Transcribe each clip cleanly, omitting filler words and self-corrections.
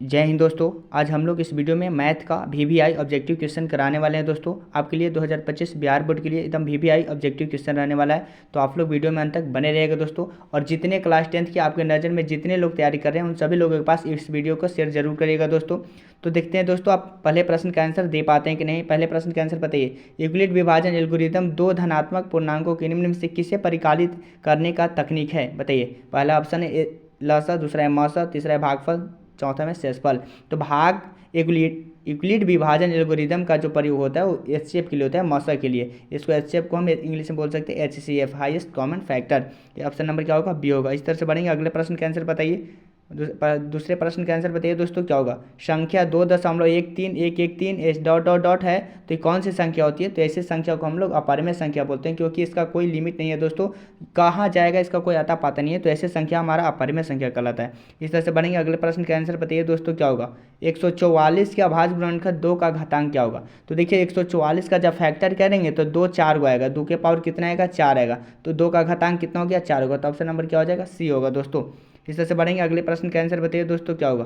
जय हिंद दोस्तों। आज हम लोग इस वीडियो में मैथ का वीवीआई ऑब्जेक्टिव क्वेश्चन कराने वाले हैं। दोस्तों आपके लिए 2025 बिहार बोर्ड के लिए एकदम वीवीआई ऑब्जेक्टिव क्वेश्चन रहने वाला है, तो आप लोग वीडियो में अंत तक बने रहिएगा दोस्तों। और जितने क्लास 10th की आपके नज़र में जितने लोग तैयारी कर रहे हैं उन सभी लोगों के पास इस वीडियो को शेयर जरूर करिएगा दोस्तों। तो देखते हैं दोस्तों आप पहले प्रश्न का आंसर दे पाते हैं कि नहीं। पहले प्रश्न का आंसर बताइए। यूक्लिड विभाजन एल्गोरिथम दो धनात्मक पूर्णांकों के निम्न में से किसे परिकलित करने का तकनीक है, बताइए। पहला ऑप्शन है लसा, दूसरा है मौसा, तीसरा है भागफल, चौथा में शेषफल। तो भाग यूक्लिड विभाजन एल्गोरिदम का जो प्रयोग होता है वो एचसीएफ के लिए होता है, मौसा के लिए। इसको एचसीएफ को हम इंग्लिश में बोल सकते हैं HCF, highest common factor. Option number क्या होगा, बी होगा। इस तरह से बढ़ेंगे। अगले प्रश्न का आंसर बताइए। दूसरे प्रश्न का आंसर बताइए दोस्तों, क्या होगा। संख्या 2.13113 एच डॉट डॉट डॉट है, तो ये कौन सी संख्या होती है। तो ऐसी संख्या को हम लोग अपरिमेय संख्या बोलते हैं, क्योंकि इसका कोई लिमिट नहीं है दोस्तों, कहाँ जाएगा इसका कोई आता पाता नहीं है। तो ऐसी संख्या हमारा अपरिमेय संख्या कहलाता है। इस तरह से बढ़ेंगे। अगले प्रश्न का आंसर बताइए दोस्तों, क्या होगा। 144 के अभाज्य गुणनखंड 2 का घातांक क्या होगा। तो देखिए 144 का जब फैक्टर करेंगे तो 2 4 को आएगा, 2 के पावर कितना आएगा, 4 आएगा। तो 2 का घातांक कितना हो गया, 4 होगा। तो ऑप्शन नंबर क्या हो जाएगा, सी होगा दोस्तों। इस तरह से बढ़ेंगे। अगले प्रश्न का आंसर बताइए दोस्तों, क्या होगा।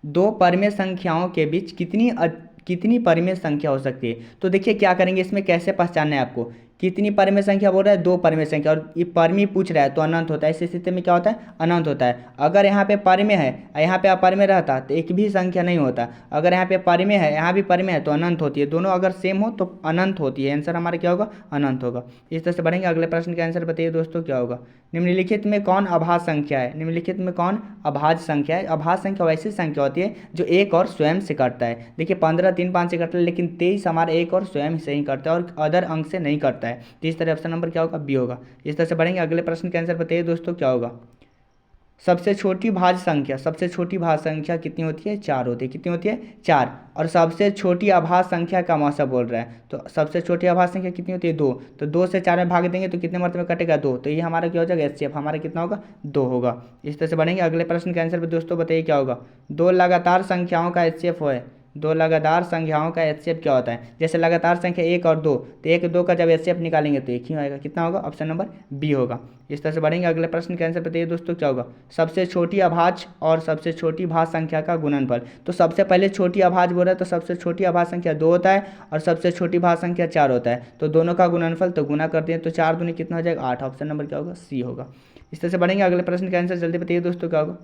दो परिमेय संख्याओं के बीच कितनी परिमेय संख्या हो सकती है। तो देखिए क्या करेंगे, इसमें कैसे पहचानना है आपको। कितनी परिमेय संख्या बोल रहा है, दो परिमेय संख्या, और ये परिमेय पूछ रहा है तो अनंत होता है। इस स्थिति में क्या होता है, अनंत होता है। अगर यहाँ पे परिमेय है यहाँ पे अपरिमेय रहता तो एक भी संख्या नहीं होता। अगर यहाँ पे परिमेय है यहाँ भी परिमेय है तो अनंत होती है। दोनों अगर सेम हो तो अनंत होती है। आंसर हमारा क्या होगा, अनंत होगा। इस तरह से बढ़ेंगे। अगले प्रश्न का आंसर बताइए दोस्तों, क्या होगा। निम्नलिखित में कौन अभाज्य संख्या है। निम्नलिखित में कौन अभाज्य संख्या है। अभाज्य संख्या वैसी संख्या होती है जो एक और स्वयं से कटता है। देखिए 15 3 5 से कटता है, लेकिन 23 हमारा एक और स्वयं से ही करता है और अदर अंक से नहीं करता है। तो इस तरह ऑप्शन नंबर क्या होगा, बी होगा। इस तरह से बढ़ेंगे। अगले प्रश्न का आंसर बताइए दोस्तों, क्या होगा। सबसे छोटी भाज्य संख्या कितनी होती है, 4 होती है। कितनी होती है, 4। और सबसे छोटी अभाज्य संख्या का मौसा बोल रहा है, तो सबसे छोटी अभाज्य संख्या कितनी होती है, 2। तो 2 से 4 में भाग देंगे तो कितने मर्तबे कटेगा, 2। तो ये हमारा क्या हो जाएगा, एचसीएफ हमारा कितना होगा, 2 होगा। इस तरह से बढ़ेंगे। अगले प्रश्न का आंसर दोस्तों बताइए, क्या होगा। दो लगातार संख्याओं का एचसीएफ है। दो लगातार संख्याओं का एचसीएफ क्या होता है। जैसे लगातार संख्या 1 और 2, तो 1 2 का जब एचसीएफ निकालेंगे तो एक ही आएगा। कितना होगा, ऑप्शन नंबर बी होगा। इस तरह से बढ़ेंगे। अगले प्रश्न का आंसर बताइए दोस्तों, क्या होगा। सबसे छोटी अभाज्य और सबसे छोटी भाज्य संख्या का गुणनफल। तो सबसे पहले छोटी अभाज्य बोल रहा है, तो सबसे छोटी अभाज्य संख्या 2 होता है और सबसे छोटी भाज्य संख्या 4 होता है। तो दोनों का गुणनफल तो गुना करते हैं, तो 4 दूनी कितना हो जाएगा, 8। ऑप्शन नंबर क्या होगा, सी होगा। इस तरह से बढ़ेंगे। अगले प्रश्न का आंसर जल्दी बताइए दोस्तों, क्या होगा।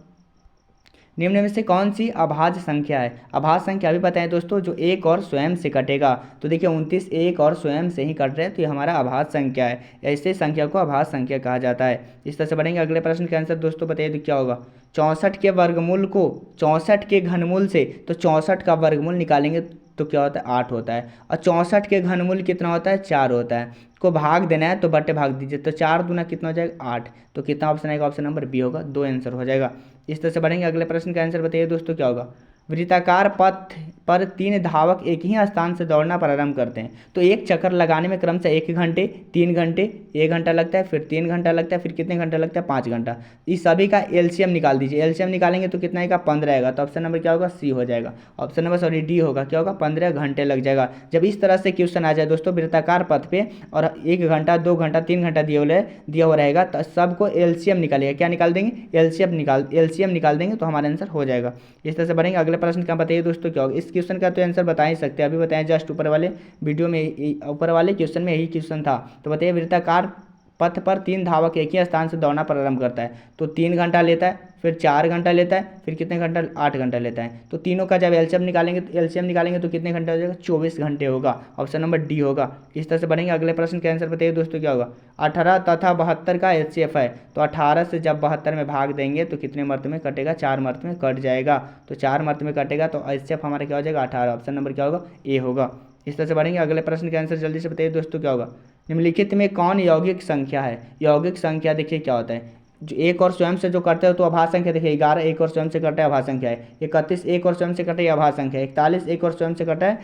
निम्न में से कौन सी अभाज्य संख्या है। अभाज्य संख्या भी बताएं दोस्तों, जो एक और स्वयं से कटेगा। तो देखिए 29 एक और स्वयं से ही कट रहे हैं, तो ये हमारा अभाज्य संख्या है। ऐसे संख्या को अभाज्य संख्या कहा जाता है। इस तरह से बढ़ेंगे। अगले प्रश्न का आंसर दोस्तों बताइए तो क्या होगा। 64 के वर्गमूल को 64 के घनमूल से, तो 64 का वर्गमूल निकालेंगे तो क्या होता है, 8 होता है। और 64 के घनमूल कितना होता है, 4 होता है। को भाग देना है तो बट्टे भाग दीजिए, तो 4 दूना कितना हो जाएगा, 8। तो कितना ऑप्शन आएगा, ऑप्शन नंबर बी होगा। 2 आंसर हो जाएगा। इस तरह से बढ़ेंगे। अगले प्रश्न का आंसर बताइए दोस्तों, क्या होगा। वृत्ताकार पथ पर 3 धावक एक ही स्थान से दौड़ना प्रारंभ करते हैं। तो एक चक्कर लगाने में क्रमशः 1 घंटे, 3 घंटे, 1 घंटा लगता है, फिर 3 घंटा लगता है, फिर कितने घंटा लगता है, 5 घंटा। इस सभी का एलसीएम निकाल दीजिए। एलसीएम निकालेंगे तो कितना आएगा, 15 आएगा। तो ऑप्शन नंबर क्या होगा, सी हो जाएगा। ऑप्शन नंबर सॉरी डी होगा। क्या होगा, 15 घंटे लग जाएगा। जब इस तरह से क्वेश्चन आ जाए दोस्तों वृत्ताकार पथ पे और 1 घंटा, 2 घंटा, 3 घंटा दिया हुआ रहेगा, तो सबको एलसीएम निकालिएगा। क्या निकाल देंगे, एलसीएम निकाल देंगे तो हमारा आंसर हो जाएगा। इस तरह से बढ़ेंगे। अगले प्रश्न का बताइए दोस्तों, क्या होगा। इस क्वेश्चन का तो आंसर बता ही सकते हैं, अभी बताएं जस्ट ऊपर वाले वीडियो में, ऊपर वाले क्वेश्चन में यही क्वेश्चन था। तो बताइए वृत्ताकार पथ पर 3 धावक एक ही स्थान से दौड़ना प्रारंभ करता है। तो 3 घंटा लेता है, फिर 4 घंटा लेता है, फिर कितने घंटा, 8 घंटा लेता है। तो तीनों का जब एलसीएम निकालेंगे तो कितने घंटे हो जाएगा, 24 घंटे होगा। ऑप्शन नंबर डी होगा। इस तरह से बढ़ेंगे। अगले प्रश्न के आंसर बताइए दोस्तों, क्या होगा। 18 तथा 72 का एचसीएफ है। तो 18 से जब 72 में भाग देंगे तो कितने मर्त में कटेगा, 4 मर्त में कट जाएगा। तो 4 मर्त में कटेगा तो एचसीएफ हमारा क्या हो जाएगा, 18। ऑप्शन नंबर क्या होगा, ए होगा। इस तरह से बढ़ेंगे। अगले प्रश्न के आंसर जल्दी से बताइए दोस्तों, क्या होगा। निम्नलिखित में कौन यौगिक संख्या है। यौगिक संख्या देखिए क्या होता है, जो एक और स्वयं से जो करते हो तो अभाज्य संख्या। देखिए 11 एक और स्वयं से कटा है, अभाज्य संख्या है। 31 एक और स्वयं से कटा है, अभाज्य संख्या है। 41 एक और स्वयं से कटा है,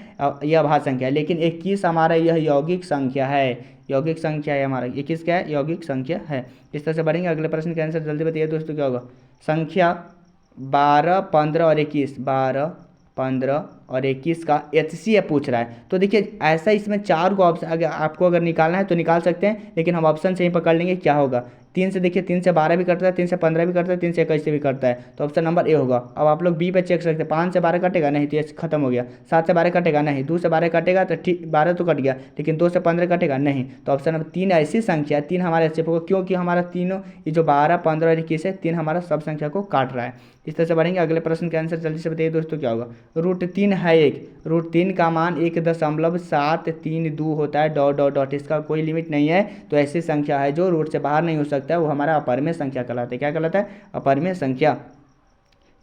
यह अभाज्य संख्या है। लेकिन 21 हमारा यह यौगिक संख्या है। यौगिक संख्या है हमारा 21 क्या है, यौगिक संख्या है। इस तरह से बढ़ेंगे। अगले प्रश्न का आंसर जल्दी बताइए दोस्तों, क्या होगा। संख्या 12, 15 और 21, 12, 15 और 21 का एचसीएफ पूछ रहा है। तो देखिए ऐसा इसमें 4 को ऑप्शन अगर आपको निकालना है तो निकाल सकते हैं, लेकिन हम ऑप्शन से ही पकड़ लेंगे क्या होगा। 3 से देखिए 3 से 12 भी कटता है, 3 से 15 भी कटता है, 3 से 21 से भी कटता है, तो ऑप्शन नंबर ए होगा। अब आप लोग बी पे चेक सकते हैं, 5 से 12 कटेगा नहीं तो ये खत्म हो गया, 7 से 12 कटेगा नहीं, 2 से 12 कटेगा तो ठीक 12 तो कट गया, लेकिन 2 से 15 कटेगा नहीं, तो ऑप्शन नंबर 3 ऐसी संख्या है, 3 हमारा एस्केप होगा, क्योंकि हमारा तीनों ये जो 12, 15 और 21 है, 3 हमारा सब संख्या को काट रहा है। इस तरह से बढ़ेंगे। अगले प्रश्न का आंसर जल्दी से बताइए दोस्तों क्या होगा। √3 है एक, √3 का मान 1.732 होता है, डॉट डॉट डॉट, इसका कोई लिमिट नहीं है, तो ऐसी संख्या है जो रूट से बाहर नहीं हो सकता है, वो हमारा अपरिमेय संख्या कहलाता है। क्या कहलाता है? अपरिमेय संख्या।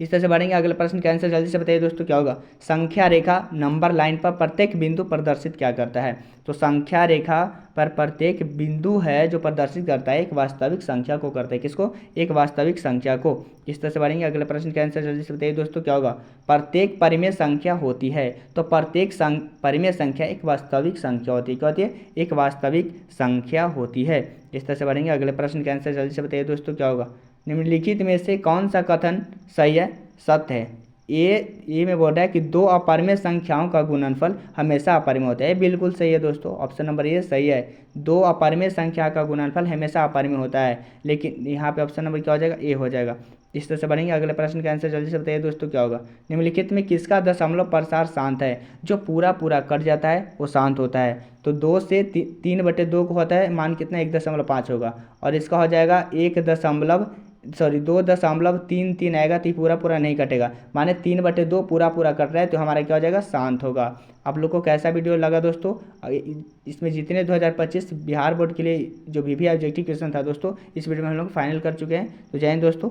इस तरह से बढ़ेंगे। अगले प्रश्न का आंसर जल्दी से बताइए दोस्तों क्या होगा। संख्या रेखा नंबर लाइन पर प्रत्येक बिंदु प्रदर्शित क्या करता है। तो संख्या रेखा पर प्रत्येक बिंदु है जो प्रदर्शित करता है एक वास्तविक संख्या को करता है। किसको? एक वास्तविक संख्या को। इस तरह से बढ़ेंगे। अगले प्रश्न का आंसर जल्दी से बताइए दोस्तों क्या होगा। प्रत्येक परिमेय संख्या होती है, तो प्रत्येक परिमेय संख्या एक वास्तविक संख्या होती है। क्या होती है? एक वास्तविक संख्या होती है। इस तरह से बढ़ेंगे। अगले प्रश्न का आंसर जल्दी से बताइए दोस्तों क्या होगा। निम्नलिखित में से कौन सा कथन सही है, सत्य है। ए में बोल रहा है कि दो अपरिमेय संख्याओं का गुणनफल हमेशा अपरिमेय होता है। बिल्कुल सही है दोस्तों, ऑप्शन नंबर ए सही है। दो अपरिमेय संख्या का गुणनफल हमेशा अपरिमेय होता है, लेकिन यहाँ पे ऑप्शन नंबर क्या हो जाएगा? ए हो जाएगा। इस तरह से बढ़ेंगे। अगले प्रश्न का आंसर जल्दी से बताइए दोस्तों क्या होगा। निम्नलिखित में किसका दशमलव प्रसार शांत है। जो पूरा पूरा कट जाता है वो शांत होता है। तो 2 से 3/2 को होता है मान कितना? 1.5 होगा, और इसका हो जाएगा 2.33 आएगा, तो पूरा पूरा नहीं कटेगा, माने 3/2 पूरा पूरा कट रहा है, तो हमारा क्या हो जाएगा? शांत होगा। आप लोग को कैसा वीडियो लगा दोस्तों? इसमें जितने 2025 बिहार बोर्ड के लिए जो VVI ऑब्जेक्टिव क्वेश्चन था दोस्तों, इस वीडियो में हम लोग फाइनल कर चुके हैं। तो जय हिंद दोस्तों।